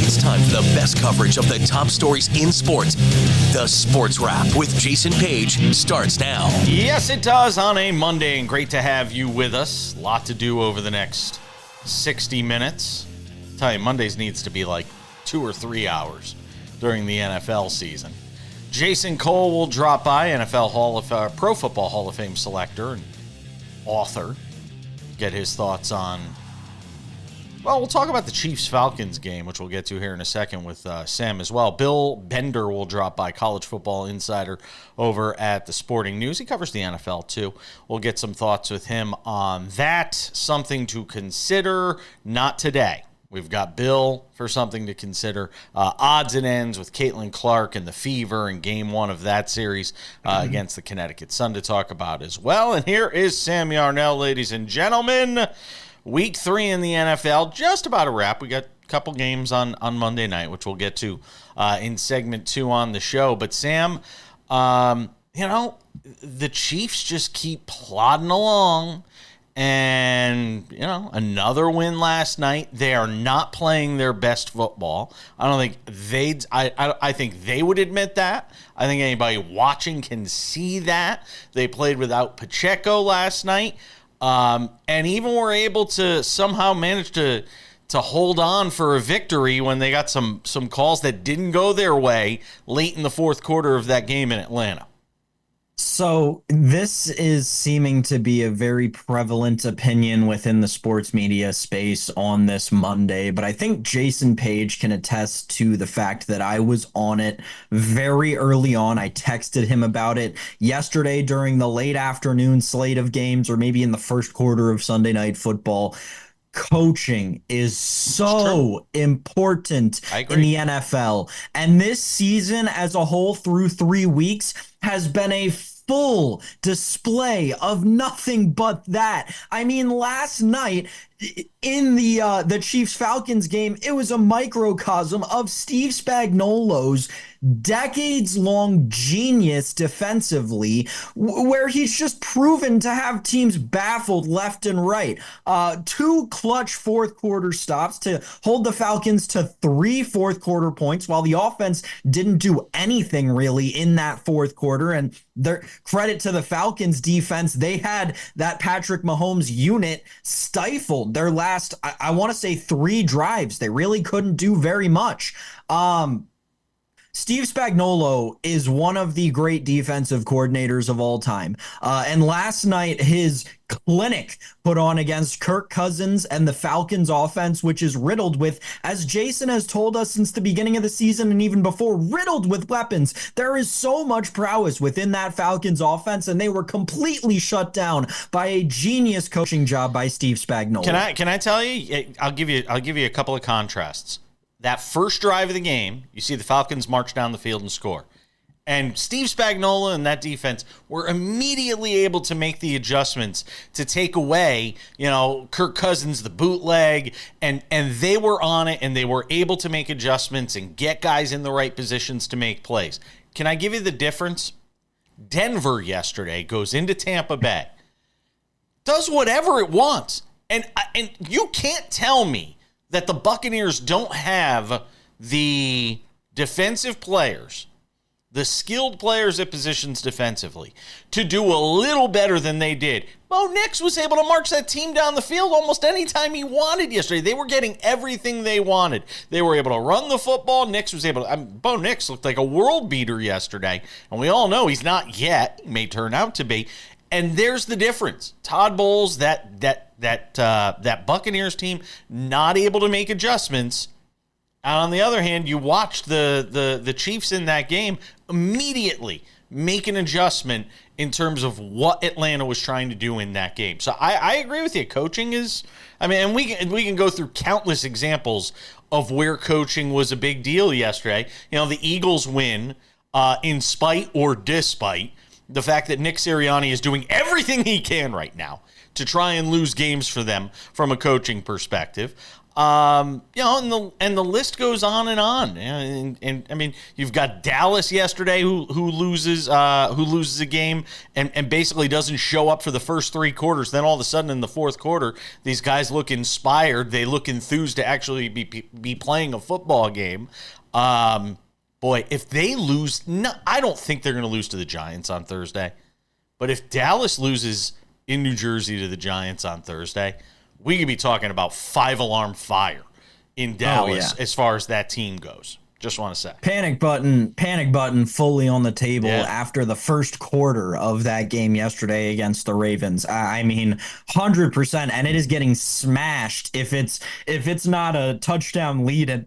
It's time for the best coverage of the top stories in sports. The Sports Wrap with Jason Page starts now. Yes, it does on a Monday, and great to have you with us. A lot to do over the next 60 minutes. I'll tell you, Mondays needs to be like 2 or 3 hours during the NFL season. Jason Cole will drop by, NFL Pro Football Hall of Fame selector and author. Get his thoughts on, well, we'll talk about the Chiefs-Falcons game, which we'll get to here in a second with Sam as well. Bill Bender will drop by, college football insider over at the Sporting News. He covers the NFL, too. We'll get some thoughts with him on that. Something to consider, not today. We've got Bill for something to consider. Odds and ends with Caitlin Clark and the Fever in game one of that series against the Connecticut Sun to talk about as well. And here is Sam Yarnell, ladies and gentlemen. Week 3 in the NFL, just about a wrap. We got a couple games on Monday night, which we'll get to in segment 2 on the show. But Sam, the Chiefs just keep plodding along. And, another win last night. They are not playing their best football. I don't think I think they would admit that. I think anybody watching can see that. They played without Pacheco last night. And even were able to somehow manage to hold on for a victory when they got some calls that didn't go their way late in the fourth quarter of that game in Atlanta. So this is seeming to be a very prevalent opinion within the sports media space on this Monday, but I think Jason Page can attest to the fact that I was on it very early on. I texted him about it yesterday during the late afternoon slate of games, or maybe in the first quarter of Sunday Night Football. Coaching is so important in the NFL. And this season as a whole through 3 weeks has been a full display of nothing but that. I mean, last night in the Chiefs-Falcons game, it was a microcosm of Steve Spagnuolo's decades-long genius defensively, where he's just proven to have teams baffled left and right. 2 clutch fourth-quarter stops to hold the Falcons to 3 fourth-quarter points, while the offense didn't do anything really in that fourth quarter. And their credit to the Falcons defense, they had that Patrick Mahomes unit stifled their last, I want to say 3 drives. They really couldn't do very much. Steve Spagnuolo is one of the great defensive coordinators of all time. And last night, his clinic put on against Kirk Cousins and the Falcons offense, which is riddled with, as Jason has told us since the beginning of the season and even before, riddled with weapons. There is so much prowess within that Falcons offense, and they were completely shut down by a genius coaching job by Steve Spagnuolo. Can I tell you? I'll give you a couple of contrasts. That first drive of the game, you see the Falcons march down the field and score. And Steve Spagnuolo and that defense were immediately able to make the adjustments to take away, Kirk Cousins, the bootleg, and they were on it, and they were able to make adjustments and get guys in the right positions to make plays. Can I give you the difference? Denver yesterday goes into Tampa Bay, does whatever it wants, and you can't tell me that the Buccaneers don't have the defensive players, the skilled players at positions defensively, to do a little better than they did. Bo Nix was able to march that team down the field almost any time he wanted yesterday. They were getting everything they wanted. They were able to run the football. Bo Nix looked like a world beater yesterday, and we all know he's not yet. He may turn out to be. And there's the difference. Todd Bowles, that Buccaneers team, not able to make adjustments. And on the other hand, you watched the Chiefs in that game immediately make an adjustment in terms of what Atlanta was trying to do in that game. So I agree with you. Coaching is, and we can go through countless examples of where coaching was a big deal yesterday. The Eagles win in spite or despite the fact that Nick Sirianni is doing everything he can right now to try and lose games for them from a coaching perspective. And the list goes on and on. And I mean, you've got Dallas yesterday who loses a game and basically doesn't show up for the first three quarters. Then all of a sudden in the fourth quarter, these guys look inspired. They look enthused to actually be playing a football game. Boy, if they lose, no, I don't think they're going to lose to the Giants on Thursday. But if Dallas loses in New Jersey to the Giants on Thursday, we could be talking about 5-alarm fire in Dallas as far as that team goes. Just want to say. Panic button fully on the table after the first quarter of that game yesterday against the Ravens. I mean, 100%, and it is getting smashed if it's not a touchdown lead at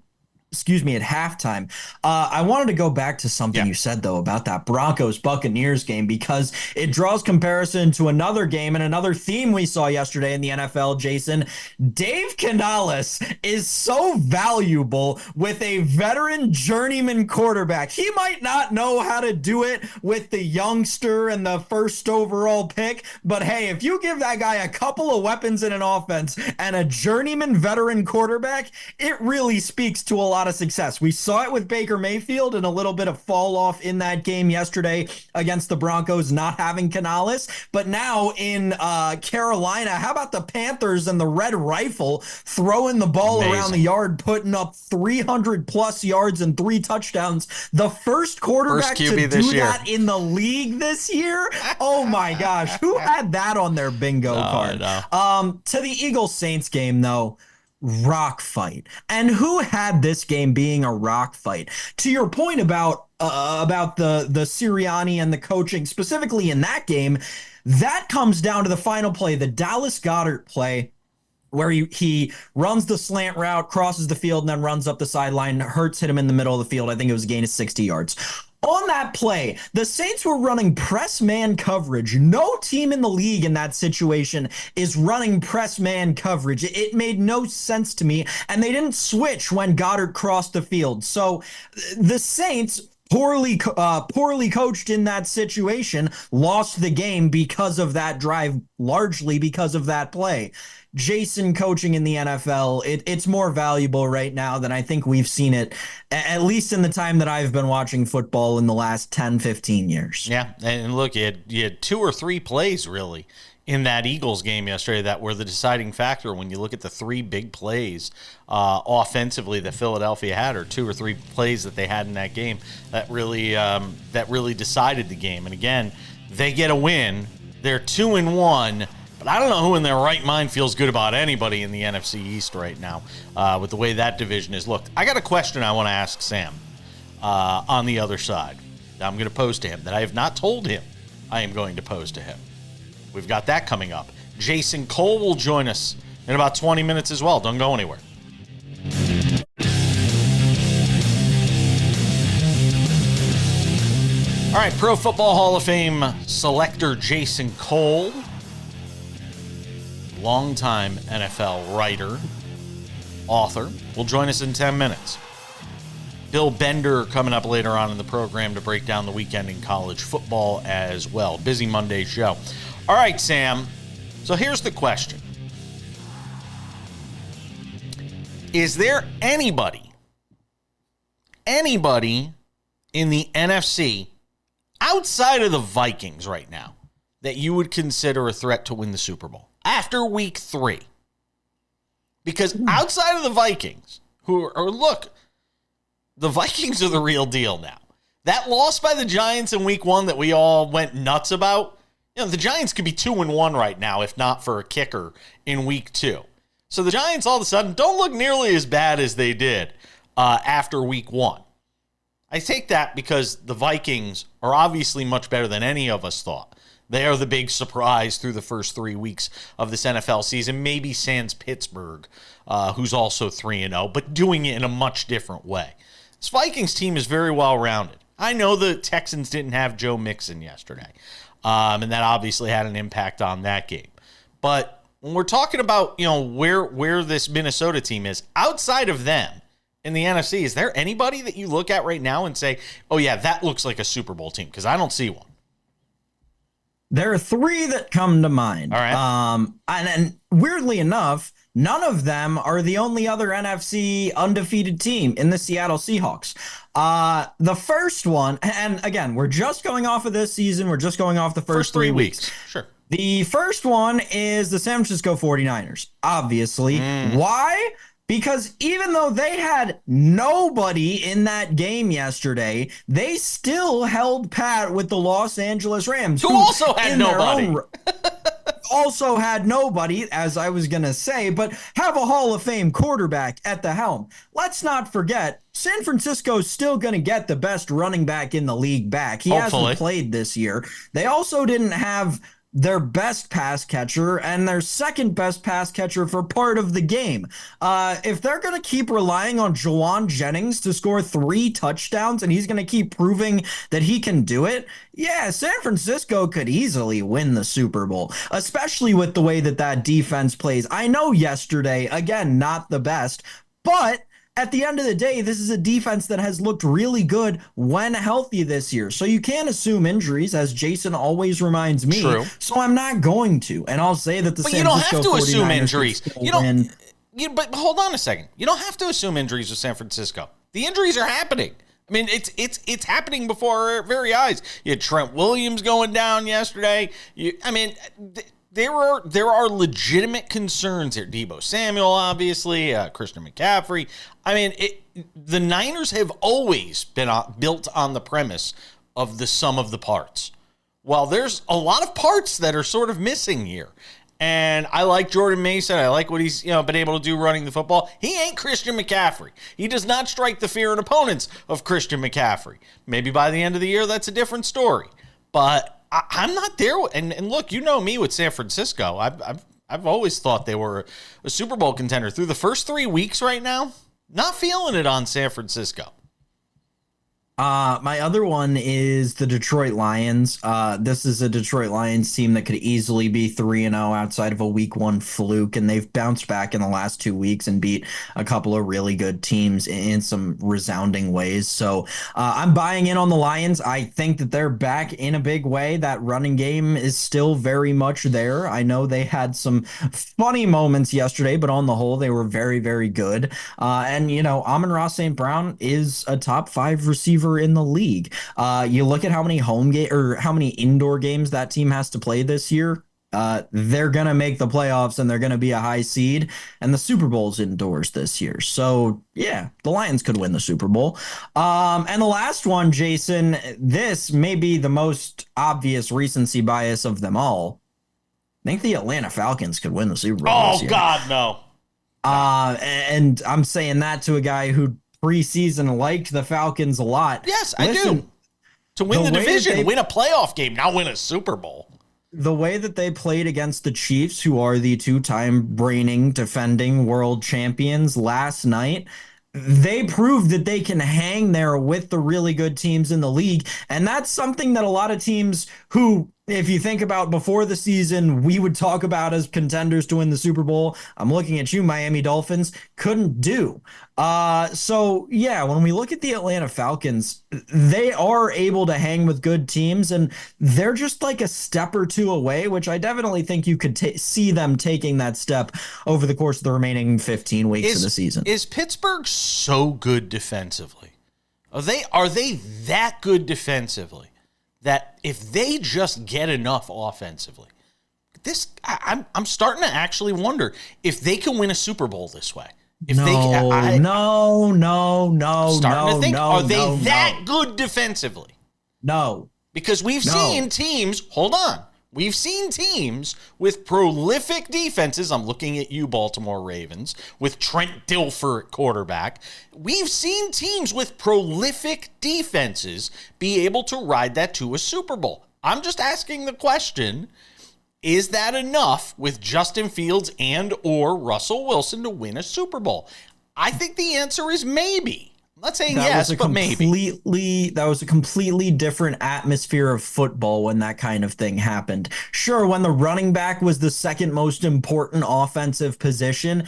halftime. I wanted to go back to something you said, though, about that Broncos-Buccaneers game, because it draws comparison to another game and another theme we saw yesterday in the NFL, Jason. Dave Canales is so valuable with a veteran journeyman quarterback. He might not know how to do it with the youngster and the first overall pick, but hey, if you give that guy a couple of weapons in an offense and a journeyman veteran quarterback, it really speaks to a lot of success. We saw it with Baker Mayfield and a little bit of fall off in that game yesterday against the Broncos, not having Canales. But now in Carolina, how about the Panthers and the Red Rifle throwing the ball around the yard, putting up 300 plus yards and 3 touchdowns? The first quarterback to do that in the league this year. Oh my gosh, who had that on their bingo card? To the Eagles Saints game, though. Rock fight. And who had this game being a rock fight? To your point about the Sirianni and the coaching, specifically in that game, that comes down to the final play, the Dallas Goedert play, where he runs the slant route, crosses the field, and then runs up the sideline. Hurts hit him in the middle of the field. I think it was a gain of 60 yards. On that play, the Saints were running press man coverage. No team in the league in that situation is running press man coverage. It made no sense to me, and they didn't switch when Goddard crossed the field. So the Saints, poorly coached in that situation, lost the game because of that drive, largely because of that play. Jason, coaching in the NFL, it's more valuable right now than I think we've seen it, at least in the time that I've been watching football in the last 10, 15 years. Yeah, and look, you had 2 or 3 plays, really, in that Eagles game yesterday that were the deciding factor. When you look at the 3 big plays offensively that Philadelphia had, or 2 or 3 plays that they had in that game, that really decided the game. And again, they get a win. They're 2-1. But I don't know who in their right mind feels good about anybody in the NFC East right now with the way that division is looked. I got a question I want to ask Sam on the other side that I'm going to pose to him, that I have not told him I am going to pose to him. We've got that coming up. Jason Cole will join us in about 20 minutes as well. Don't go anywhere. All right, Pro Football Hall of Fame selector Jason Cole, longtime NFL writer, author, will join us in 10 minutes. Bill Bender coming up later on in the program to break down the weekend in college football as well. Busy Monday show. All right, Sam. So here's the question. Is there anybody in the NFC outside of the Vikings right now that you would consider a threat to win the Super Bowl after week 3? Because outside of the Vikings, the Vikings are the real deal now. That loss by the Giants in week 1 that we all went nuts about, the Giants could be 2-1 right now if not for a kicker in week 2. So the Giants all of a sudden don't look nearly as bad as they did after week 1. I take that because the Vikings are obviously much better than any of us thought. They are the big surprise through the first 3 weeks of this NFL season. Maybe sans Pittsburgh, who's also 3-0, but doing it in a much different way. This Vikings team is very well-rounded. I know the Texans didn't have Joe Mixon yesterday, and that obviously had an impact on that game. But when we're talking about, where this Minnesota team is, outside of them in the NFC, is there anybody that you look at right now and say, oh, yeah, that looks like a Super Bowl team? Because I don't see one. There are 3 that come to mind. All right. And weirdly enough, None of them are the only other NFC undefeated team in the Seattle Seahawks. The first one, and again, we're just going off of this season. We're just going off the first 3 weeks. Sure. The first one is the San Francisco 49ers, obviously. Why? Because even though they had nobody in that game yesterday, they still held pat with the Los Angeles Rams, who also had nobody. Also had nobody, as I was going to say, but have a Hall of Fame quarterback at the helm. Let's not forget, San Francisco's still going to get the best running back in the league back. He hasn't played this year. They also didn't have their best pass catcher and their second best pass catcher for part of the game. If they're going to keep relying on Jawan Jennings to score 3 touchdowns and he's going to keep proving that he can do it, yeah, San Francisco could easily win the Super Bowl, especially with the way that defense plays. I know yesterday, again, not the best, but at the end of the day, this is a defense that has looked really good when healthy this year. So you can't assume injuries, as Jason always reminds me. True. So I'm not going to. And I'll say that the but San you don't Francisco have to assume 49ers injuries. You don't. But hold on a second. You don't have to assume injuries with San Francisco. The injuries are happening. I mean, it's happening before our very eyes. You had Trent Williams going down yesterday. There are legitimate concerns here. Deebo Samuel, obviously, Christian McCaffrey. I mean, the Niners have always been built on the premise of the sum of the parts. Well, there's a lot of parts that are sort of missing here. And I like Jordan Mason. I like what he's been able to do running the football. He ain't Christian McCaffrey. He does not strike the fear in opponents of Christian McCaffrey. Maybe by the end of the year, that's a different story. But I'm not there. And look, you know me with San Francisco. I've always thought they were a Super Bowl contender. Through the first 3 weeks right now, not feeling it on San Francisco. My other one is the Detroit Lions. This is a Detroit Lions team that could easily be 3-0 outside of a week 1 fluke, and they've bounced back in the last 2 weeks and beat a couple of really good teams in some resounding ways. So I'm buying in on the Lions. I think that they're back in a big way. That running game is still very much there. I know they had some funny moments yesterday, but on the whole, they were very, very good. And Amon-Ra St. Brown is a top 5 receiver in the league. You look at how many how many indoor games that team has to play this year. They're gonna make the playoffs and they're gonna be a high seed, and the Super Bowl's indoors this year. So yeah, the Lions could win the Super Bowl. And the last one, Jason, this may be the most obvious recency bias of them all. I think the Atlanta Falcons could win the Super Bowl this year. God, no. And I'm saying that to a guy who preseason liked the Falcons a lot. Yes, I do. To win the division, win a playoff game, not win a Super Bowl. The way that they played against the Chiefs, who are the 2-time reigning defending world champions last night, they proved that they can hang there with the really good teams in the league. And that's something that a lot of teams who, if you think about before the season, we would talk about as contenders to win the Super Bowl. I'm looking at you, Miami Dolphins, couldn't do. So yeah, when we look at the Atlanta Falcons, they are able to hang with good teams, and they're just like a step or two away, which I definitely think you could see them taking that step over the course of the remaining 15 weeks of the season. Is Pittsburgh so good defensively? Are they that good defensively that if they just get enough offensively, I'm starting to actually wonder if they can win a Super Bowl this way. No. Starting to think, are they that good defensively? No. Because we've seen teams, hold on. We've seen teams with prolific defenses. I'm looking at you, Baltimore Ravens, with Trent Dilfer at quarterback. We've seen teams with prolific defenses be able to ride that to a Super Bowl. I'm just asking the question, is that enough with Justin Fields and or Russell Wilson to win a Super Bowl? I think the answer is maybe. I'm not saying yes, but maybe. That was a completely different atmosphere of football when that kind of thing happened. Sure, when the running back was the second most important offensive position,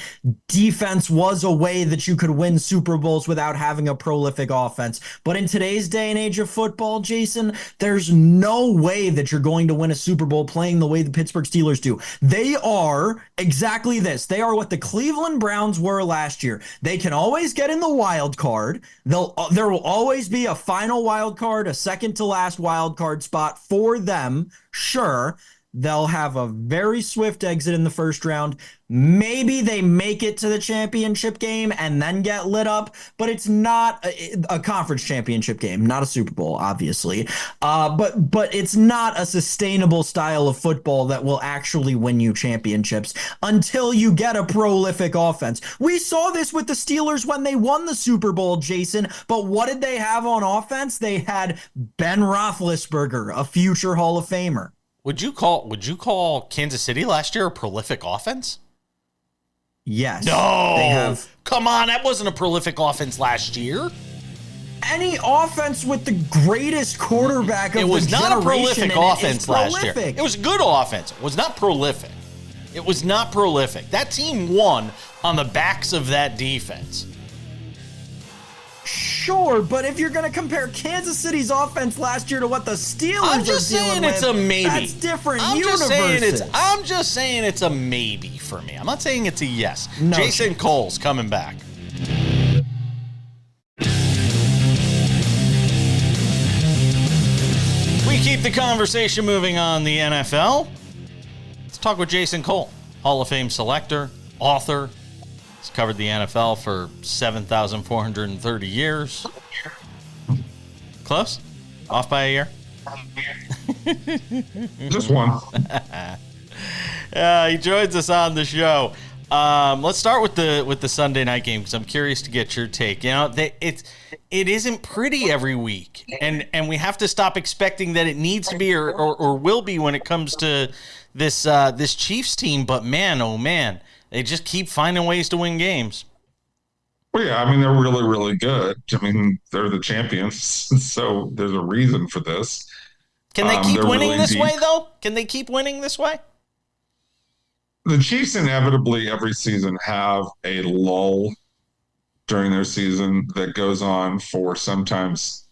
defense was a way that you could win Super Bowls without having a prolific offense. But in today's day and age of football, Jason, there's no way that you're going to win a Super Bowl playing the way the Pittsburgh Steelers do. They are exactly this. They are what the Cleveland Browns were last year. They can always get in the wild card. There will always be a final wild card, a second to last wild card spot for them. Sure, they'll have a very swift exit in the first round. Maybe they make it to the championship game and then get lit up, but it's not a conference championship game, not a Super Bowl, obviously. But it's not a sustainable style of football that will actually win you championships until you get a prolific offense. We saw this with the Steelers when they won the Super Bowl, Jason, but what did they have on offense? They had Ben Roethlisberger, a future Hall of Famer. Would you call Kansas City last year a prolific offense? Yes. No. Come on, that wasn't a prolific offense last year. Any offense with the greatest quarterback of the generation. It was not a prolific offense last year. It was a good offense. It was not prolific. It was not prolific. That team won on the backs of that defense. Sure, but if you're going to compare Kansas City's offense last year to what the Steelers I'm just saying it's a maybe. That's different universes. I'm just saying it's a maybe for me. I'm not saying it's a yes. No, Jason Cole's coming back. We keep the conversation moving on the NFL. Let's talk with Jason Cole, Hall of Fame selector, author. He's covered the NFL for 7,430 years. Close? Off by a year? Just one. He joins us on the show. Let's start with the Sunday night game because I'm curious to get your take. You know, it isn't pretty every week, and we have to stop expecting that it needs to be or will be when it comes to this Chiefs team. But man, oh man. They just keep finding ways to win games. Well, yeah, I mean, they're really, really good. I mean, they're the champions, so there's a reason for this. Can they keep winning this way, though? Can they keep winning this way? The Chiefs inevitably every season have a lull during their season that goes on for sometimes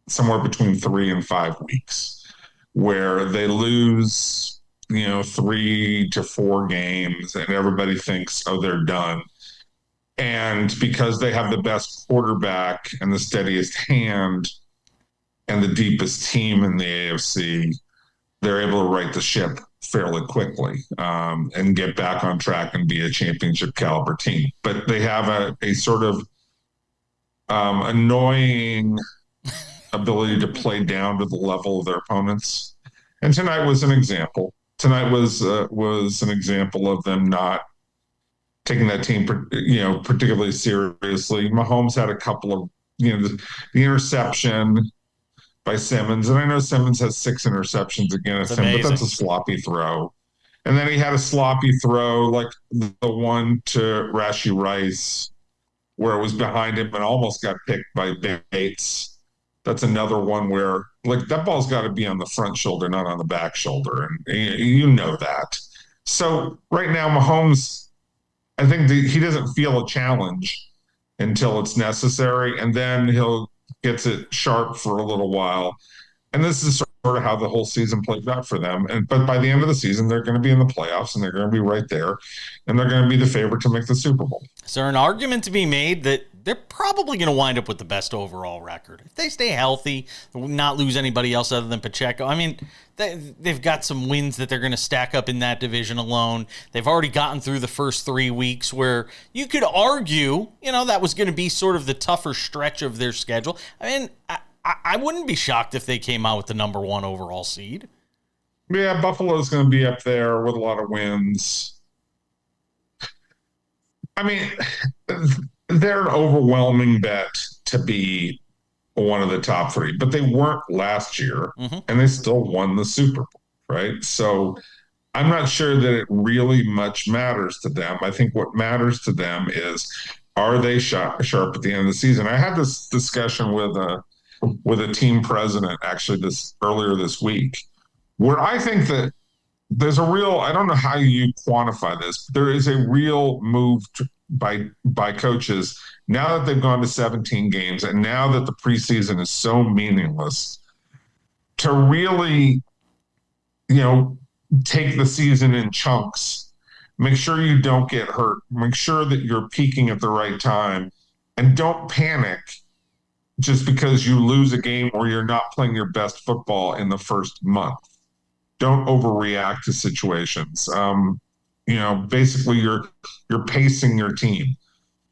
somewhere between 3 and 5 weeks, where they lose 3 to 4 games and everybody thinks, oh, they're done. And because they have the best quarterback and the steadiest hand and the deepest team in the AFC, they're able to right the ship fairly quickly and get back on track and be a championship caliber team. But they have a sort of annoying ability to play down to the level of their opponents. And tonight was an example. Tonight was an example of them not taking that team, particularly seriously. Mahomes had a couple of, the interception by Simmons, and I know Simmons has 6 interceptions against him, but that's a sloppy throw. And then he had a sloppy throw, like the one to Rashee Rice, where it was behind him and almost got picked by Bates. That's another one where, like, that ball's got to be on the front shoulder, not on the back shoulder. And you know that. So right now, Mahomes, I think he doesn't feel a challenge until it's necessary. And then he'll gets it sharp for a little while. And this is sort of how the whole season played out for them. But by the end of the season, they're going to be in the playoffs and they're going to be right there. And they're going to be the favorite to make the Super Bowl. Is there an argument to be made that they're probably going to wind up with the best overall record? If they stay healthy, not lose anybody else other than Pacheco. I mean, they've got some wins that they're going to stack up in that division alone. They've already gotten through the first 3 weeks where you could argue, that was going to be sort of the tougher stretch of their schedule. I mean, I wouldn't be shocked if they came out with the number 1 overall seed. Yeah, Buffalo's going to be up there with a lot of wins. I mean, they're an overwhelming bet to be one of the top 3, but they weren't last year, and they still won the Super Bowl, right? So I'm not sure that it really much matters to them. I think what matters to them is Are they sharp at the end of the season? I had this discussion with a team president actually earlier this week, where I think that there's a real, I don't know how you quantify this, but there is a real move by coaches now that they've gone to 17 games and now that the preseason is so meaningless to really, take the season in chunks, make sure you don't get hurt, make sure that you're peaking at the right time, and don't panic just because you lose a game or you're not playing your best football in the first month. Don't overreact to situations. Basically you're pacing your team,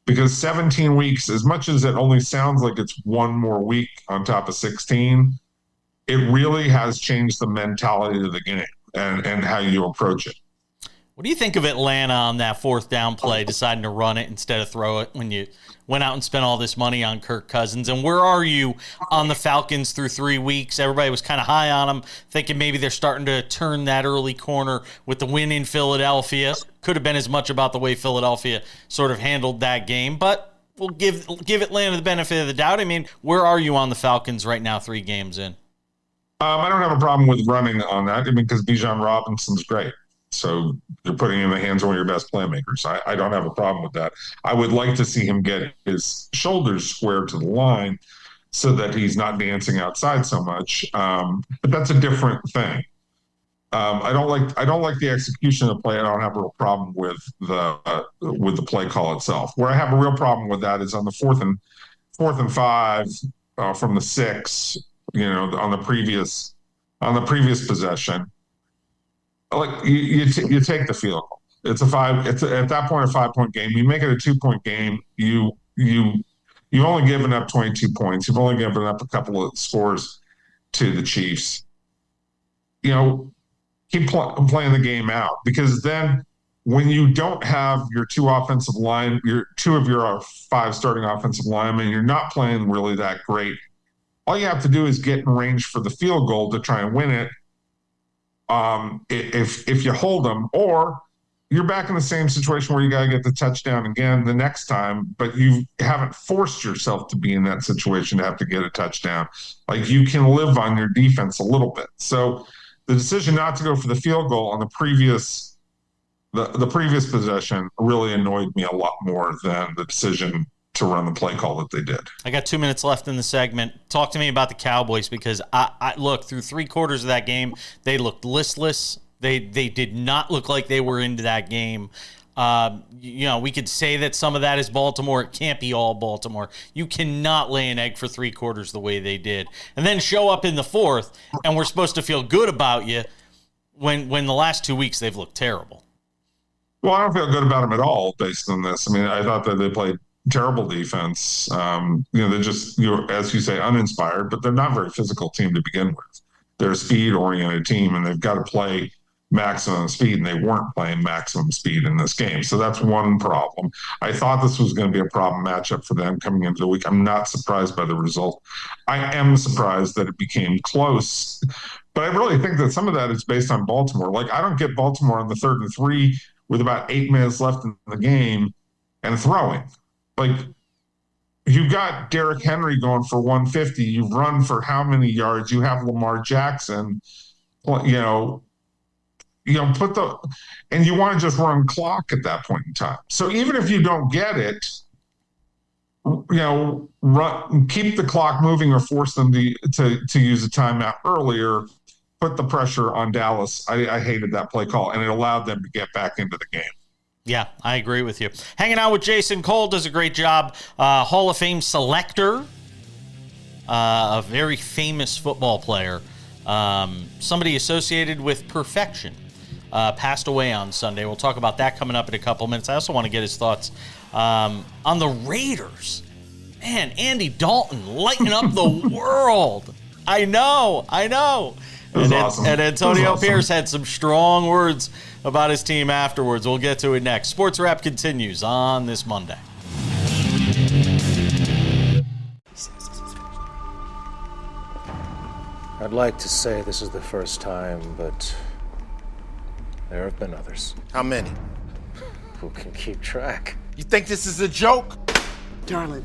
because 17 weeks, as much as it only sounds like it's one more week on top of 16, it really has changed the mentality of the game and how you approach it. What do you think of Atlanta on that fourth down play, deciding to run it instead of throw it when you went out and spent all this money on Kirk Cousins? And where are you on the Falcons through 3 weeks? Everybody was kind of high on them, thinking maybe they're starting to turn that early corner with the win in Philadelphia. Could have been as much about the way Philadelphia sort of handled that game, but we'll give Atlanta the benefit of the doubt. I mean, where are you on the Falcons right now, 3 games in? I don't have a problem with running on that. Because Bijan Robinson's great. So you're putting in the hands of one of your best playmakers. I don't have a problem with that. I would like to see him get his shoulders squared to the line so that he's not dancing outside so much. But that's a different thing. I don't like the execution of the play. I don't have a real problem with the play call itself. Where I have a real problem with that is on the fourth and 5 from the 6. On the previous possession. Like you take the field goal. It's at that point a 5-point game. You make it a 2-point game. You've only given up 22 points. You've only given up a couple of scores to the Chiefs. Keep playing the game out, because then when you don't have your 2 offensive line, your 2 of your 5 starting offensive linemen, you're not playing really that great. All you have to do is get in range for the field goal to try and win it. If you hold them, or you're back in the same situation where you got to get the touchdown again the next time, but you haven't forced yourself to be in that situation to have to get a touchdown. Like, you can live on your defense a little bit. So the decision not to go for the field goal on the previous possession really annoyed me a lot more than the decision to run the play call that they did. I got 2 minutes left in the segment. Talk to me about the Cowboys, because I look through 3 quarters of that game. They looked listless. They did not look like they were into that game. We could say that some of that is Baltimore. It can't be all Baltimore. You cannot lay an egg for 3 quarters the way they did, and then show up in the fourth, and we're supposed to feel good about you when the last 2 weeks they've looked terrible. Well, I don't feel good about them at all based on this. I thought that they played terrible defense. They're just, as you say, uninspired, but they're not a very physical team to begin with. They're a speed-oriented team, and they've got to play maximum speed, and they weren't playing maximum speed in this game. So that's one problem. I thought this was going to be a problem matchup for them coming into the week. I'm not surprised by the result. I am surprised that it became close, but I really think that some of that is based on Baltimore. Like, I don't get Baltimore on the 3rd and 3 with about 8 minutes left in the game and throwing. Like, you've got Derrick Henry going for 150. You've run for how many yards? You have Lamar Jackson, and you want to just run clock at that point in time. So even if you don't get it, keep the clock moving or force them to use a timeout earlier. Put the pressure on Dallas. I hated that play call, and it allowed them to get back into the game. Yeah, I agree with you. Hanging out with Jason Cole, does a great job. Hall of Fame selector, a very famous football player, somebody associated with perfection, passed away on Sunday. We'll talk about that coming up in a couple minutes. I also want to get his thoughts on the Raiders. Man, Andy Dalton lighting up the world. I know. Awesome. And Antonio Pierce had some strong words about his team afterwards. We'll get to it next. Sports Wrap continues on this Monday. I'd like to say this is the first time, but there have been others. How many? Who can keep track? You think this is a joke? Darling,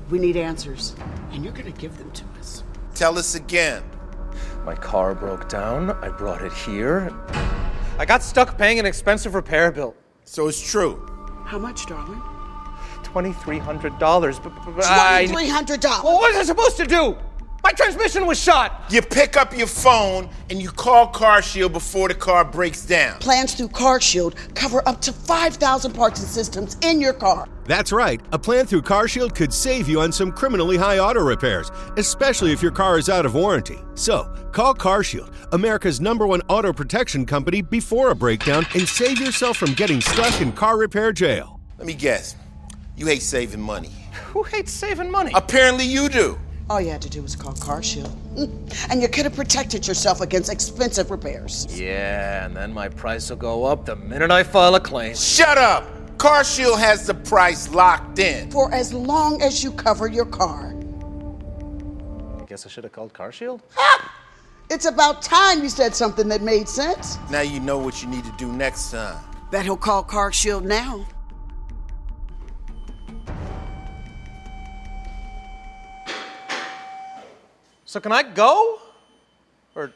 we need answers, and you're gonna give them to us. Tell us again. My car broke down. I brought it here. I got stuck paying an expensive repair bill. So it's true. How much, darling? $2,300. But $2,300. What was I supposed to do? My transmission was shot. You pick up your phone and you call CarShield before the car breaks down. Plans through CarShield cover up to 5,000 parts and systems in your car. That's right. A plan through CarShield could save you on some criminally high auto repairs, especially if your car is out of warranty. So, call CarShield, America's #1 auto protection company, before a breakdown and save yourself from getting stuck in car repair jail. Let me guess. You hate saving money. Who hates saving money? Apparently you do. All you had to do was call CarShield. And you could have protected yourself against expensive repairs. Yeah, and then my price will go up the minute I file a claim. Shut up! CarShield has the price locked in. For as long as you cover your car. I guess I should have called CarShield. It's about time you said something that made sense. Now you know what you need to do next time. Bet he'll call CarShield now. So can I go? Or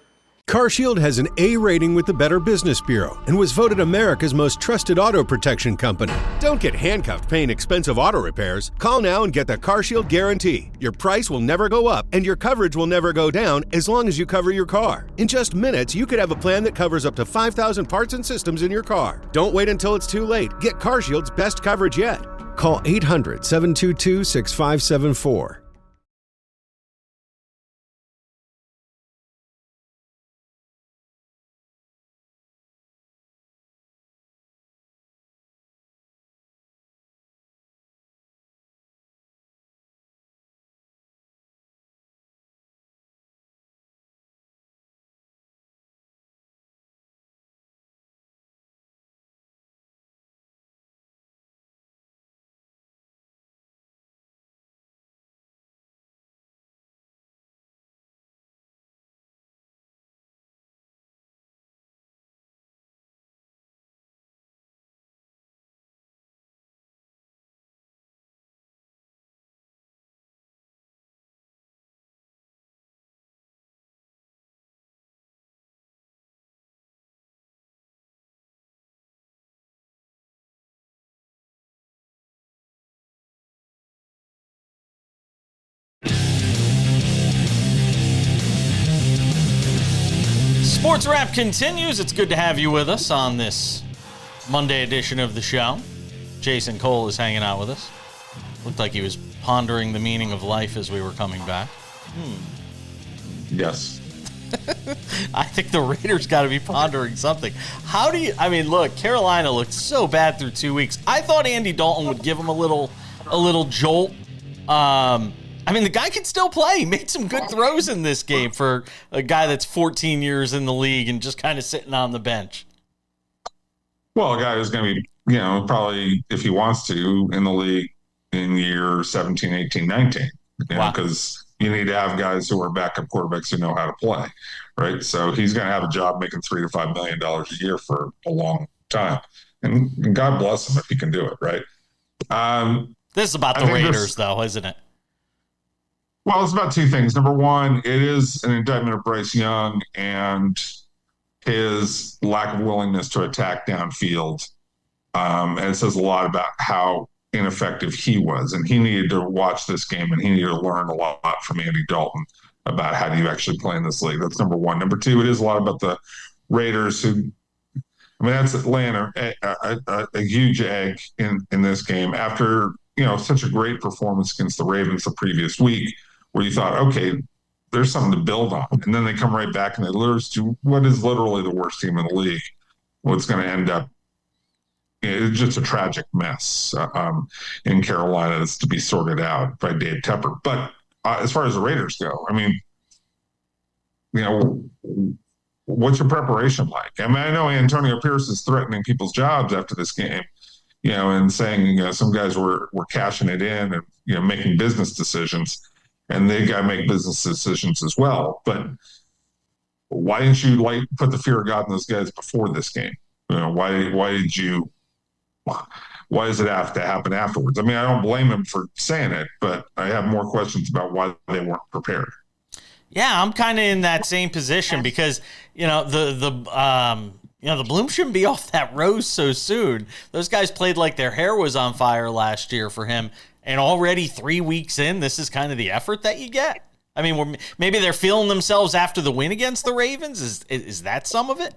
CarShield has an A rating with the Better Business Bureau and was voted America's most trusted auto protection company. Don't get handcuffed paying expensive auto repairs. Call now and get the CarShield guarantee. Your price will never go up and your coverage will never go down as long as you cover your car. In just minutes, you could have a plan that covers up to 5,000 parts and systems in your car. Don't wait until it's too late. Get CarShield's best coverage yet. Call 800-722-6574. Sports Wrap continues. It's good to have you with us on this Monday edition of the show. Jason Cole is hanging out with us. Looked like he was pondering the meaning of life as we were coming back. Yes. I think the Raiders got to be pondering something. Look, Carolina looked so bad through 2 weeks. I thought Andy Dalton would give him a little jolt. The guy can still play. He made some good throws in this game for a guy that's 14 years in the league and just kind of sitting on the bench. Well, a guy who's going to be, probably, if he wants to, in the league in year 17, 18, 19. Because you need to have guys who are backup quarterbacks who know how to play, right? So he's going to have a job making $3 to $5 million a year for a long time. And God bless him if he can do it, right? This is about the Raiders, though, isn't it? Well, it's about two things. Number one, it is an indictment of Bryce Young and his lack of willingness to attack downfield. And it says a lot about how ineffective he was. And he needed to watch this game and he needed to learn a lot from Andy Dalton about how do you actually play in this league. That's number one. Number two, it is a lot about the Raiders who, that's Atlanta, a huge egg in this game after, such a great performance against the Ravens the previous week, where you thought, okay, there's something to build on. And then they come right back and they lose to what is literally the worst team in the league. What's going to end up, it's just a tragic mess in Carolina that's to be sorted out by Dave Tepper. But as far as the Raiders go, what's your preparation like? I know Antonio Pierce is threatening people's jobs after this game, and saying, some guys were cashing it in and, making business decisions. And they got to make business decisions as well. But why didn't you put the fear of God in those guys before this game? Why did you why does it have to happen afterwards? I mean, I don't blame him for saying it, but I have more questions about why they weren't prepared. Yeah, I'm kind of in that same position because, the bloom shouldn't be off that rose so soon. Those guys played like their hair was on fire last year for him, and already 3 weeks in, this is kind of the effort that you get. I mean, maybe they're feeling themselves after the win against the Ravens. Is that some of it?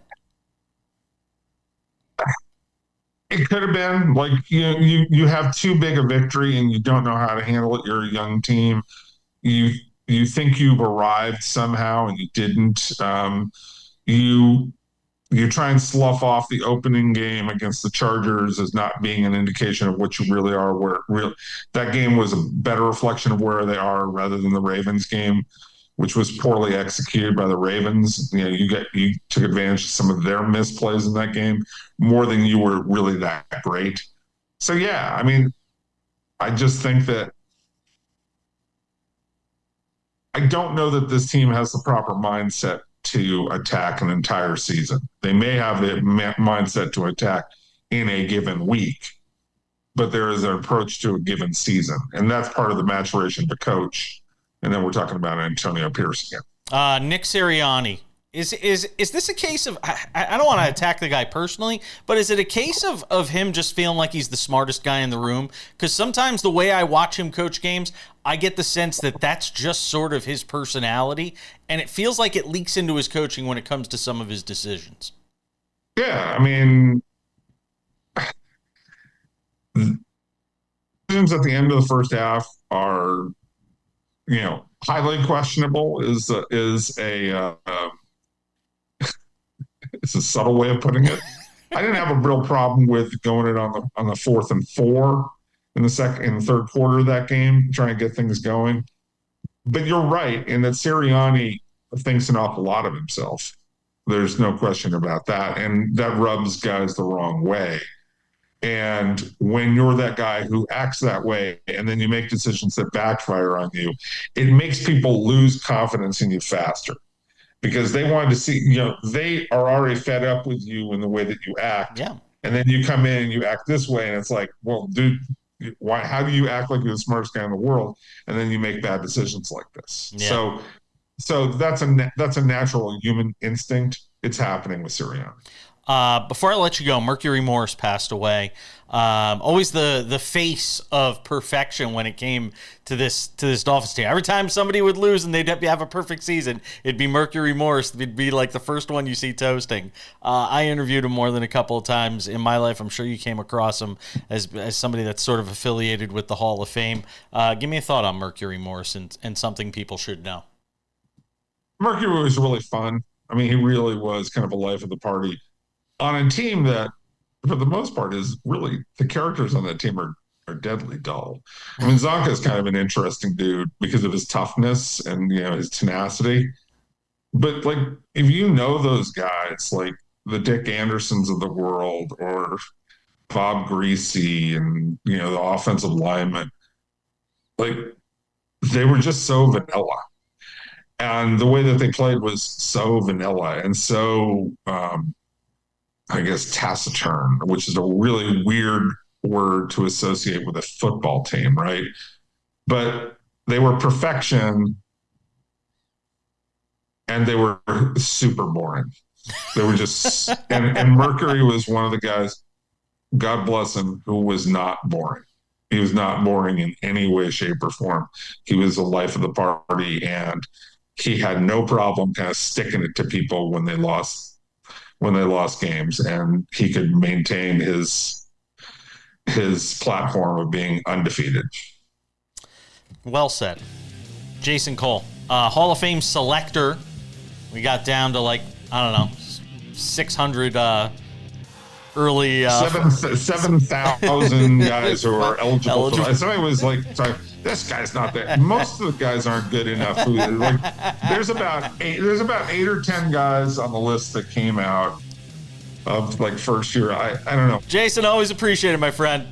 It could have been like you have too big a victory and you don't know how to handle it. You're a young team. You think you've arrived somehow and you didn't. You try and slough off the opening game against the Chargers as not being an indication of what you really are. That game was a better reflection of where they are rather than the Ravens game, which was poorly executed by the Ravens. You took advantage of some of their misplays in that game more than you were really that great. So yeah, I mean, I just think that I don't know that this team has the proper mindset to attack an entire season. They may have the mindset to attack in a given week, but there is an approach to a given season. And that's part of the maturation of the coach. And then we're talking about Antonio Pierce again. Nick Sirianni. Is this a case of, I don't want to attack the guy personally, but is it a case of him just feeling like he's the smartest guy in the room? Because sometimes the way I watch him coach games, I get the sense that that's just sort of his personality, and it feels like it leaks into his coaching when it comes to some of his decisions. Yeah, I mean, decisions at the end of the first half are, highly questionable. Is it's a subtle way of putting it. I didn't have a real problem with going it on the 4th and 4 in the third quarter of that game, trying to get things going. But you're right in that Sirianni thinks an awful lot of himself. There's no question about that, and that rubs guys the wrong way. And when you're that guy who acts that way, and then you make decisions that backfire on you, it makes people lose confidence in you faster. Because they wanted to see, they are already fed up with you in the way that you act. Yeah. And then you come in and you act this way, and it's like, well, dude, how do you act like you're the smartest guy in the world? And then you make bad decisions like this. Yeah. So that's a natural human instinct. It's happening with Sirianni. Before I let you go, Mercury Morris passed away. Always the face of perfection when it came to this Dolphins team. Every time somebody would lose and they'd have a perfect season, it'd be Mercury Morris. It'd be like the first one you see toasting. I interviewed him more than a couple of times in my life. I'm sure you came across him as somebody that's sort of affiliated with the Hall of Fame. Give me a thought on Mercury Morris and something people should know. Mercury was really fun. I mean, he really was kind of a life of the party on a team that, for the most part, is really the characters on that team are deadly dull. I mean, Zonka is kind of an interesting dude because of his toughness and his tenacity. But like, if you know those guys, like the Dick Andersons of the world or Bob Greasy and the offensive linemen, like they were just so vanilla. And the way that they played was so vanilla and so I guess taciturn, which is a really weird word to associate with a football team, right? But they were perfection and they were super boring. They were just, and Mercury was one of the guys, God bless him, who was not boring. He was not boring in any way, shape, or form. He was the life of the party, and he had no problem kind of sticking it to people when they lost games, and he could maintain his platform of being undefeated. Well said. Jason Cole, Hall of Fame selector. We got down to 600 early 7,000 guys who are eligible. Somebody was like, sorry, this guy's not that. Most of the guys aren't good enough. There's about 8 or 10 guys on the list that came out of first year. I don't know. Jason, always appreciate it, my friend.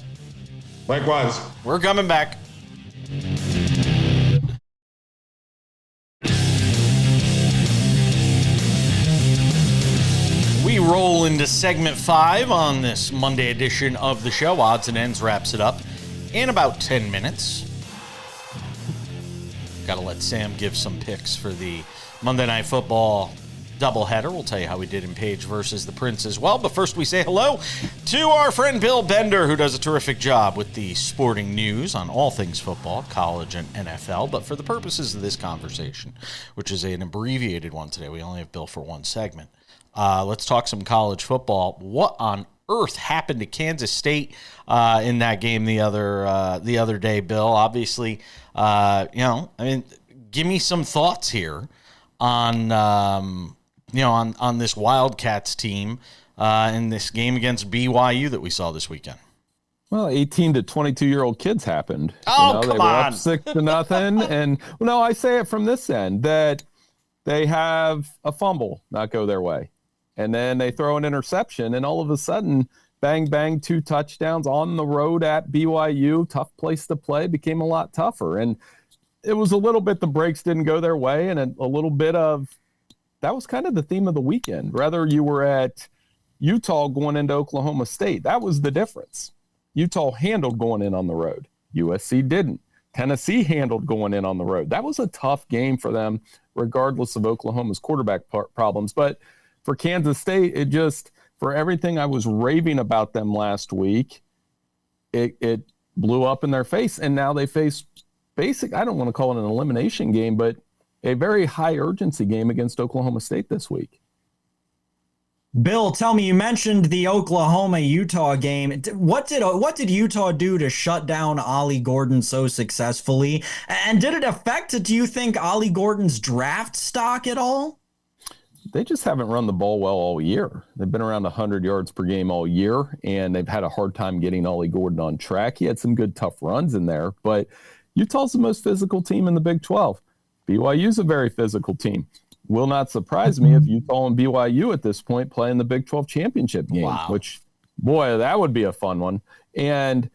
Likewise. We're coming back. We roll into segment 5 on this Monday edition of the show. Odds and Ends wraps it up in about 10 minutes. Got to let Sam give some picks for the Monday Night Football doubleheader. We'll tell you how we did in Page versus the Prince as well. But first we say hello to our friend Bill Bender, who does a terrific job with the sporting news on all things football, college, and NFL. But for the purposes of this conversation, which is an abbreviated one today, we only have Bill for one segment. Let's talk some college football. What on earth happened to Kansas State in that game the other day, Bill? Obviously, give me some thoughts here on on this Wildcats team in this game against BYU that we saw this weekend. Well, 18 to 22-year-old kids happened. Oh, they were up 6-0, and I say it from this end that they have a fumble not go their way, and then they throw an interception, and all of a sudden, bang, bang, 2 touchdowns on the road at BYU. Tough place to play, became a lot tougher, and it was a little bit the breaks didn't go their way, and a little bit of that was kind of the theme of the weekend. Whether you were at Utah going into Oklahoma State, that was the difference. Utah handled going in on the road. USC didn't. Tennessee handled going in on the road. That was a tough game for them, regardless of Oklahoma's quarterback problems. But for Kansas State, it just, for everything I was raving about them last week, it blew up in their face. And now they face I don't want to call it an elimination game, but a very high urgency game against Oklahoma State this week. Bill, tell me, you mentioned the Oklahoma-Utah game. What did Utah do to shut down Ollie Gordon so successfully? And did it affect, do you think, Ollie Gordon's draft stock at all? They just haven't run the ball well all year. They've been around 100 yards per game all year, and they've had a hard time getting Ollie Gordon on track. He had some good, tough runs in there, but Utah's the most physical team in the Big 12. BYU's a very physical team. Will not surprise me if Utah and BYU at this point play in the Big 12 championship game, which, boy, that would be a fun one. And,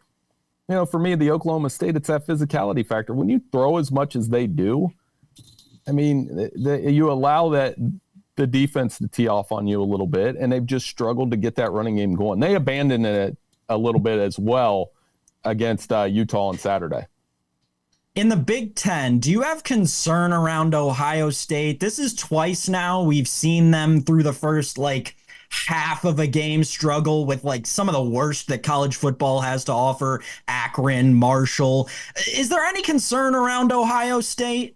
for me, the Oklahoma State, it's that physicality factor. When you throw as much as they do, you allow the defense to tee off on you a little bit, and they've just struggled to get that running game going. They abandoned it a little bit as well against Utah on Saturday. In the Big Ten, do you have concern around Ohio State? This is twice now we've seen them through the first half of a game struggle with some of the worst that college football has to offer. Akron, Marshall. Is there any concern around Ohio State?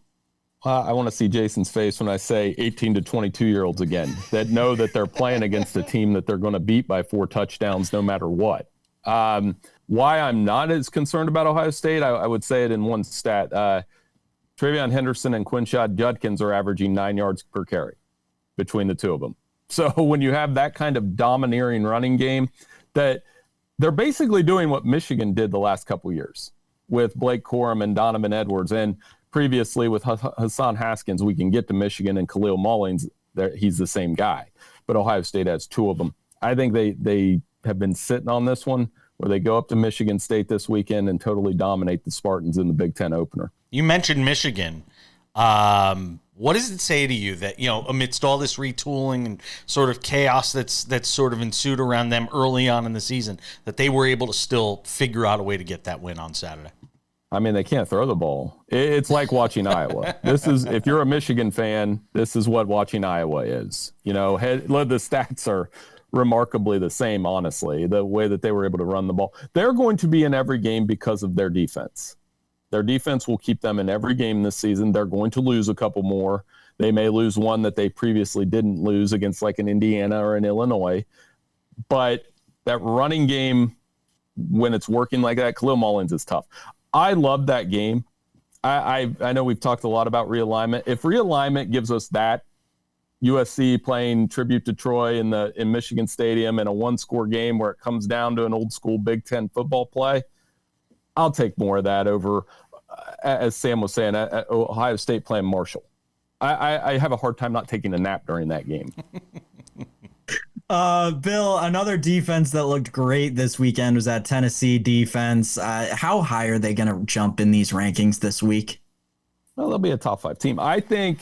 I want to see Jason's face when I say 18 to 22-year-olds again, that know that they're playing against a team that they're going to beat by 4 touchdowns no matter what. Why I'm not as concerned about Ohio State, I would say it in one stat. Travion Henderson and Quinshad Judkins are averaging 9 yards per carry between the two of them. So when you have that kind of domineering running game, that they're basically doing what Michigan did the last couple years with Blake Corum and Donovan Edwards. And previously with Hassan Haskins, we can get to Michigan and Khalil Mullins. He's the same guy. But Ohio State has 2 of them. I think they have been sitting on this one, where they go up to Michigan State this weekend and totally dominate the Spartans in the Big Ten opener. You mentioned Michigan. What does it say to you that, amidst all this retooling and sort of chaos that's sort of ensued around them early on in the season, that they were able to still figure out a way to get that win on Saturday? They can't throw the ball. It's like watching Iowa. If you're a Michigan fan, this is what watching Iowa is. The stats are remarkably the same, honestly, the way that they were able to run the ball. They're going to be in every game because of their defense. Their defense will keep them in every game this season. They're going to lose a couple more. They may lose one that they previously didn't lose against an Indiana or an Illinois. But that running game, when it's working like that, Khalil Mullins is tough. I love that game. I know we've talked a lot about realignment. If realignment gives us that, USC playing tribute to Troy in Michigan Stadium in a 1-score game where it comes down to an old school Big Ten football play, I'll take more of that over, as Sam was saying, Ohio State playing Marshall. I have a hard time not taking a nap during that game. Bill, another defense that looked great this weekend was that Tennessee defense. How high are they going to jump in these rankings this week? Well, they'll be a top 5 team. I think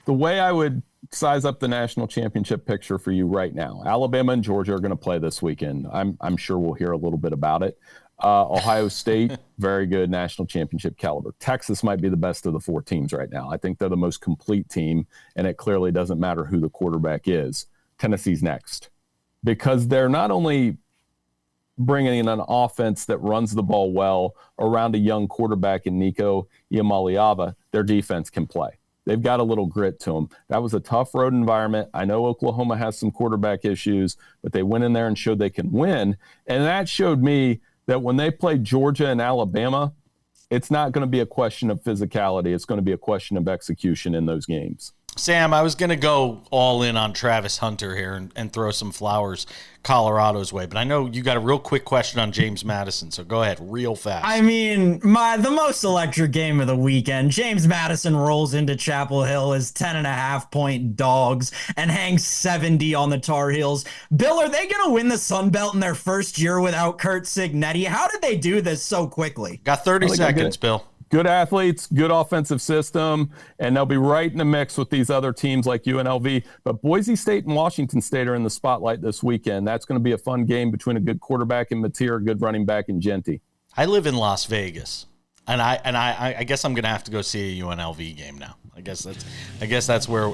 the way I would size up the national championship picture for you right now. Alabama and Georgia are going to play this weekend. I'm sure we'll hear a little bit about it. Ohio State, very good national championship caliber. Texas might be the best of the 4 teams right now. I think they're the most complete team, and it clearly doesn't matter who the quarterback is. Tennessee's next because they're not only bringing in an offense that runs the ball well around a young quarterback in Nico Iamaleava, their defense can play. They've got a little grit to them. That was a tough road environment. I know Oklahoma has some quarterback issues, but they went in there and showed they can win. And that showed me that when they play Georgia and Alabama, it's not going to be a question of physicality. It's going to be a question of execution in those games. Sam, I was going to go all in on Travis Hunter here and throw some flowers Colorado's way, but I know you got a real quick question on James Madison, so go ahead real fast. I mean, the most electric game of the weekend, James Madison rolls into Chapel Hill as 10.5-point dogs and hangs 70 on the Tar Heels. Bill, are they going to win the Sun Belt in their first year without Curt Cignetti? How did they do this so quickly? Got 30 seconds, Bill. Good athletes, good offensive system, and they'll be right in the mix with these other teams like UNLV. But Boise State and Washington State are in the spotlight this weekend. That's going to be a fun game between a good quarterback in Mateer, a good running back in Genty. I live in Las Vegas, and I guess I'm going to have to go see a UNLV game now. I guess that's where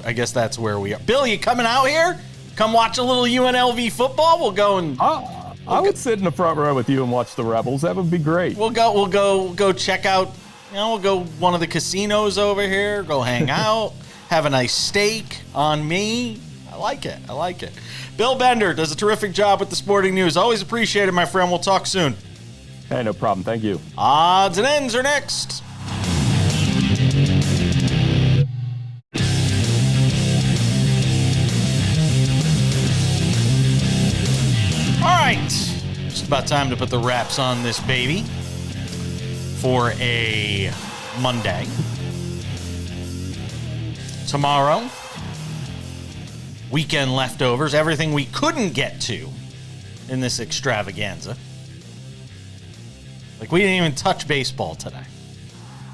we are. Bill, you coming out here? Come watch a little UNLV football. We'll go and. I would sit in the front row with you and watch the Rebels. That would be great. We'll go check out. We'll go one of the casinos over here, go hang out, have a nice steak on me. I like it. Bill Bender does a terrific job with the sporting news. Always appreciate it, my friend. We'll talk soon. Hey, no problem. Thank you. Odds and ends are next. All right. Just about time to put the wraps on this baby for a Monday. Tomorrow, weekend leftovers, everything we couldn't get to in this extravaganza. Like, we didn't even touch baseball today.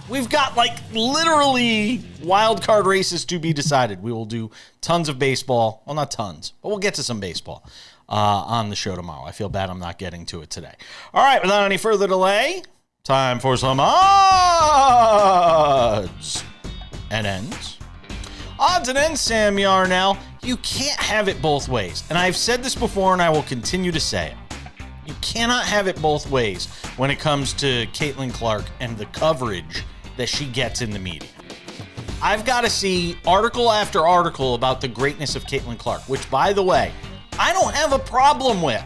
We've got, literally wild card races to be decided. We will do tons of baseball. Well, not tons, but we'll get to some baseball on the show tomorrow. I feel bad I'm not getting to it today. All right, without any further delay, time for some odds and ends. Odds and ends, Sam Yarnell. You can't have it both ways. And I've said this before, and I will continue to say it. You cannot have it both ways when it comes to Caitlin Clark and the coverage that she gets in the media. I've got to see article after article about the greatness of Caitlin Clark, which, by the way, I don't have a problem with.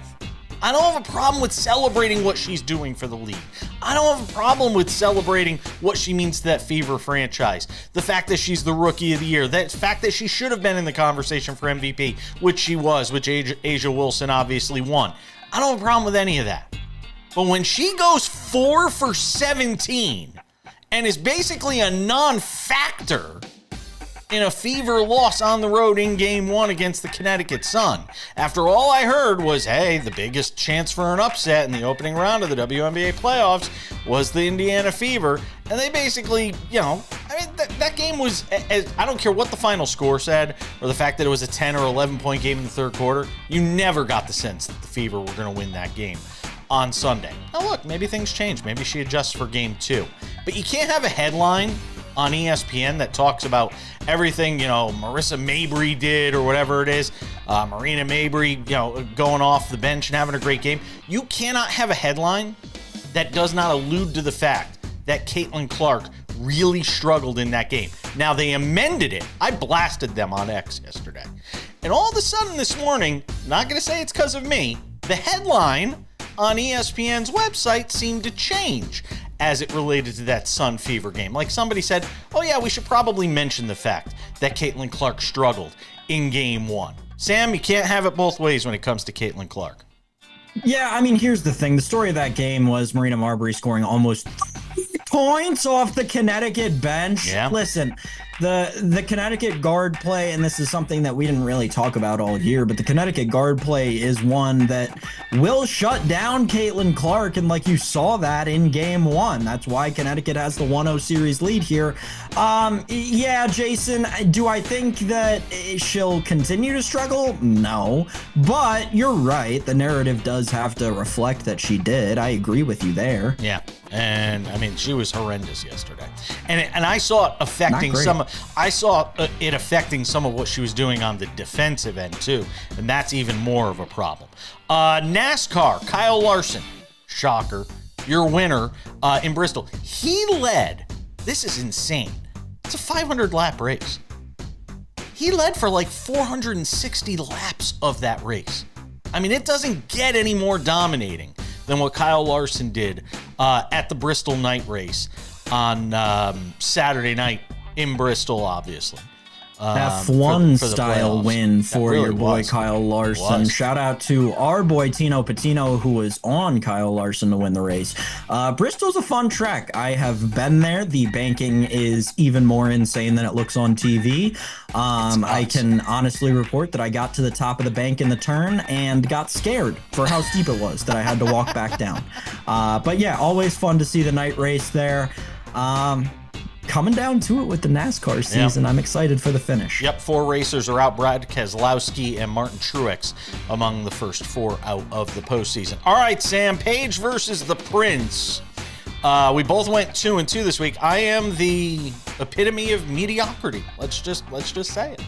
I don't have a problem with celebrating what she's doing for the league. I don't have a problem with celebrating what she means to that Fever franchise. The fact that she's the Rookie of the Year. The fact that she should have been in the conversation for MVP, which she was, which Asia Wilson obviously won. I don't have a problem with any of that. But when she goes 4 for 17 and is basically a non-factor in a Fever loss on the road in Game 1 against the Connecticut Sun, after all I heard was, hey, the biggest chance for an upset in the opening round of the WNBA playoffs was the Indiana Fever, and they basically, that game was, I don't care what the final score said, or the fact that it was a 10 or 11-point game in the third quarter, you never got the sense that the Fever were going to win that game on Sunday. Now look, maybe things change. Maybe she adjusts for Game 2. But you can't have a headline on ESPN that talks about everything, Marissa Mabrey did or whatever it is, Marina Mabrey, going off the bench and having a great game. You cannot have a headline that does not allude to the fact that Caitlin Clark really struggled in that game. Now, they amended it. I blasted them on X yesterday. And all of a sudden this morning, not going to say it's because of me, the headline on ESPN's website seemed to change as it related to that Sun Fever game. Like somebody said, oh yeah, we should probably mention the fact that Caitlin Clark struggled in Game 1. Sam, you can't have it both ways when it comes to Caitlin Clark. Yeah, I mean, here's the thing. The story of that game was Marina Mabrey scoring almost points off the Connecticut bench. Yeah. Listen, the Connecticut guard play, and this is something that we didn't really talk about all year, but the Connecticut guard play is one that will shut down Caitlin Clark, and like you saw that in game 1. That's why Connecticut has the 1-0 series lead here. Yeah, Jason, do I think that she'll continue to struggle? No, but you're right. The narrative does have to reflect that she did. I agree with you there. Yeah. And I mean, she was horrendous yesterday, and I saw it affecting I saw it affecting some of what she was doing on the defensive end too, and that's even more of a problem. NASCAR, Kyle Larson, shocker, your winner in Bristol. He led. This is insane. It's a 500 lap race. He led for like 460 laps of that race. I mean, it doesn't get any more dominating than what Kyle Larson did at the Bristol night race on Saturday night in Bristol, obviously. F1 for the style playoffs. win for really your boy was. Kyle Larson. Shout out to our boy Tino Patino, who was on Kyle Larson to win the race. Bristol's a fun track. I have been there. The banking is even more insane than it looks on TV. I can honestly report that I got to the top of the bank in the turn and got scared for how steep it was that I had to walk back down. But yeah, always fun to see the night race there. Coming down to it with the NASCAR season. Yep. I'm excited for the finish. Yep, 4 racers are out. Brad Keselowski and Martin Truex among the first 4 out of the postseason. All right, Sam, Page versus the Prince. We both went 2-2 this week. I am the epitome of mediocrity. Let's just say it.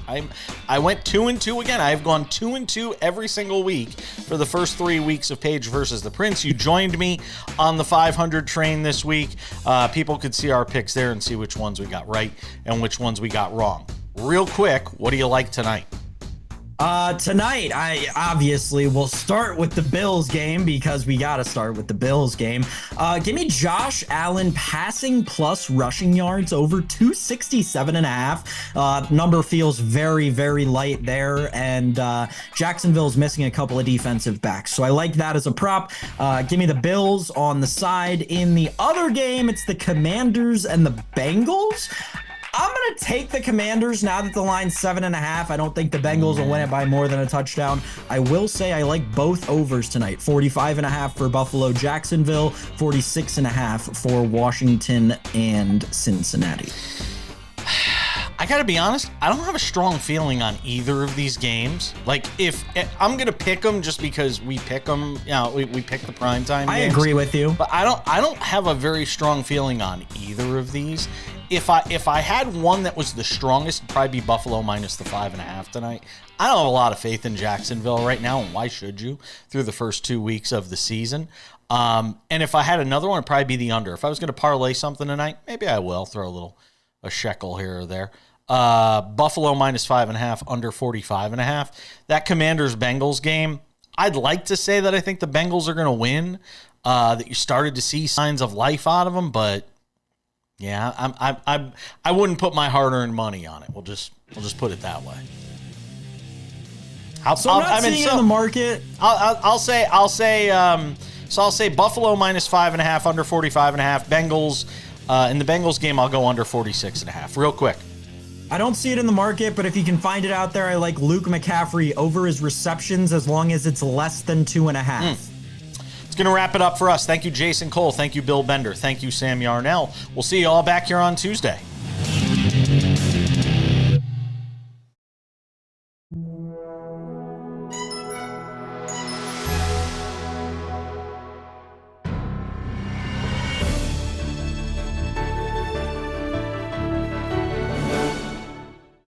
I went 2-2 again. I've gone 2-2 every single week for the first 3 weeks of Page versus the Prince. You joined me on the 500 train this week. People could see our picks there and see which ones we got right and which ones we got wrong. Real quick, what do you like tonight? Tonight, I obviously will start with the Bills game because we got to start with the Bills game. Give me Josh Allen passing plus rushing yards over 267.5. Number feels very, very light there, and Jacksonville's missing a couple of defensive backs, so I like that as a prop. Give me the Bills on the side. In the other game, it's the Commanders and the Bengals. I'm going to take the Commanders now that the line's 7.5. I don't think the Bengals will win it by more than a touchdown. I will say I like both overs tonight. 45.5 for Buffalo, Jacksonville, 46.5 for Washington and Cincinnati. I gotta be honest, I don't have a strong feeling on either of these games. Like, if I'm gonna pick them just because we pick them, you know, we pick the primetime games. I agree with you, but I don't have a very strong feeling on either of these. If I had one that was the strongest, it'd probably be Buffalo minus the 5.5 tonight. I don't have a lot of faith in Jacksonville right now, and why should you? Through the first 2 weeks of the season. And if I had another one, it'd probably be the under. If I was going to parlay something tonight, maybe I will throw a shekel here or there. Buffalo minus 5.5, under 45.5. That Commanders-Bengals game, I'd like to say that I think the Bengals are going to win, that you started to see signs of life out of them, but yeah, I wouldn't put my hard-earned money on it. We'll just put it that way. I'm not seeing in the market. I'll say Buffalo minus 5.5, under 45.5. Bengals in the Bengals game, I'll go under 46.5. Real quick. I don't see it in the market, but if you can find it out there, I like Luke McCaffrey over his receptions as long as it's less than 2.5. It's going to wrap it up for us. Thank you, Jason Cole. Thank you, Bill Bender. Thank you, Sam Yarnell. We'll see you all back here on Tuesday.